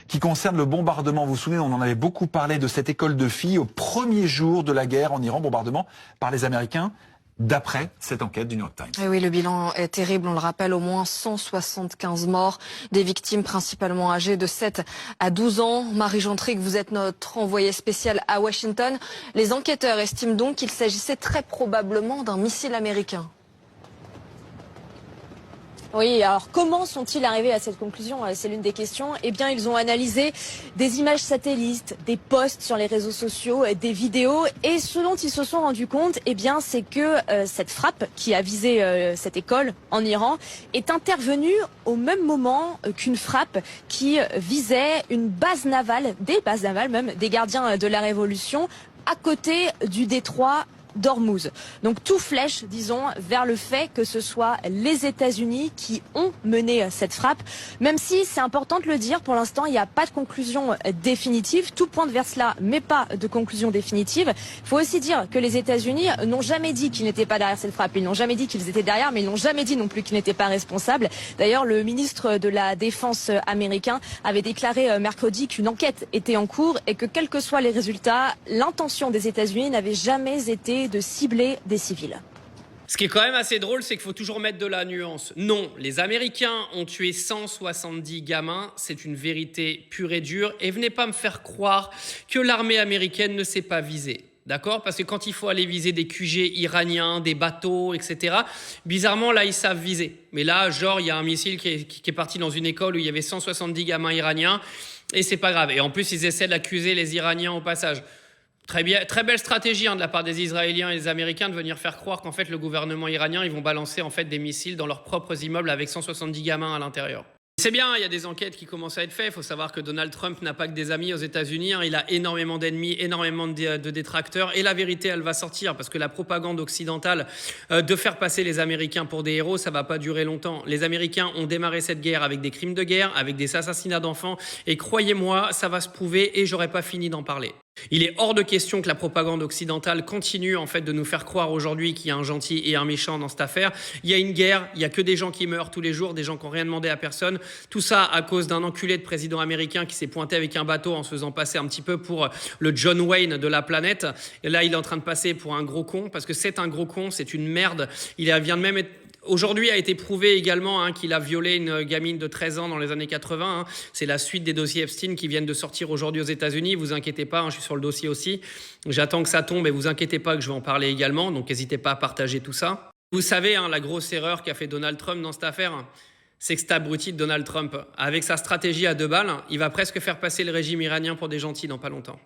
qui concerne le bombardement. Vous vous souvenez, on en avait beaucoup parlé de cette école de filles au premier jour de la guerre en Iran, bombardement par les Américains, d'après cette enquête du New York Times. Et oui, le bilan est terrible, on le rappelle, au moins 175 morts, des victimes principalement âgées de 7 à 12 ans. Marie Gentric, vous êtes notre envoyée spéciale à Washington. Les enquêteurs estiment donc qu'il s'agissait très probablement d'un missile américain. Oui, alors comment sont-ils arrivés à cette conclusion? C'est l'une des questions. Eh bien, ils ont analysé des images satellites, des posts sur les réseaux sociaux, des vidéos, et ce dont ils se sont rendus compte, eh bien, c'est que cette frappe qui a visé cette école en Iran est intervenue au même moment qu'une frappe qui visait une base navale, des bases navales même, des gardiens de la Révolution, à côté du détroit d'Ormuz. Donc tout flèche, disons, vers le fait que ce soit les États-Unis qui ont mené cette frappe. Même si c'est important de le dire, pour l'instant, il n'y a pas de conclusion définitive. Tout pointe vers cela, mais pas de conclusion définitive. Il faut aussi dire que les États-Unis n'ont jamais dit qu'ils n'étaient pas derrière cette frappe. Ils n'ont jamais dit qu'ils étaient derrière, mais ils n'ont jamais dit non plus qu'ils n'étaient pas responsables. D'ailleurs, le ministre de la Défense américain avait déclaré mercredi qu'une enquête était en cours et que quels que soient les résultats, l'intention des États-Unis n'avait jamais été de cibler des civils. Ce qui est quand même assez drôle, c'est qu'il faut toujours mettre de la nuance. Non, les Américains ont tué 170 gamins, c'est une vérité pure et dure. Et venez pas me faire croire que l'armée américaine ne sait pas viser. D'accord? Parce que quand il faut aller viser des QG iraniens, des bateaux, etc., bizarrement, là, ils savent viser. Mais là, genre, il y a un missile qui est parti dans une école où il y avait 170 gamins iraniens, et c'est pas grave. Et en plus, ils essaient d'accuser les Iraniens au passage. Très bien, très belle stratégie de la part des Israéliens et des Américains de venir faire croire qu'en fait le gouvernement iranien, ils vont balancer en fait des missiles dans leurs propres immeubles avec 170 gamins à l'intérieur. C'est bien, il y a des enquêtes qui commencent à être faites. Il faut savoir que Donald Trump n'a pas que des amis aux États-Unis. Il a énormément d'ennemis, énormément de détracteurs. Et la vérité, elle va sortir parce que la propagande occidentale de faire passer les Américains pour des héros, ça va pas durer longtemps. Les Américains ont démarré cette guerre avec des crimes de guerre, avec des assassinats d'enfants. Et croyez-moi, ça va se prouver et j'aurais pas fini d'en parler. Il est hors de question que la propagande occidentale continue en fait de nous faire croire aujourd'hui qu'il y a un gentil et un méchant dans cette affaire. Il y a une guerre, il y a que des gens qui meurent tous les jours, des gens qui n'ont rien demandé à personne. Tout ça à cause d'un enculé de président américain qui s'est pointé avec un bateau en se faisant passer un petit peu pour le John Wayne de la planète. Et là, il est en train de passer pour un gros con parce que c'est un gros con, c'est une merde. Il vient de même être... Aujourd'hui a été prouvé également qu'il a violé une gamine de 13 ans dans les années 80. C'est la suite des dossiers Epstein qui viennent de sortir aujourd'hui aux États-Unis. Vous inquiétez pas, je suis sur le dossier aussi. J'attends que ça tombe et vous inquiétez pas que je vais en parler également. Donc n'hésitez pas à partager tout ça. Vous savez, la grosse erreur qu'a fait Donald Trump dans cette affaire, c'est que cet abruti de Donald Trump, avec sa stratégie à 2 balles, il va presque faire passer le régime iranien pour des gentils dans pas longtemps.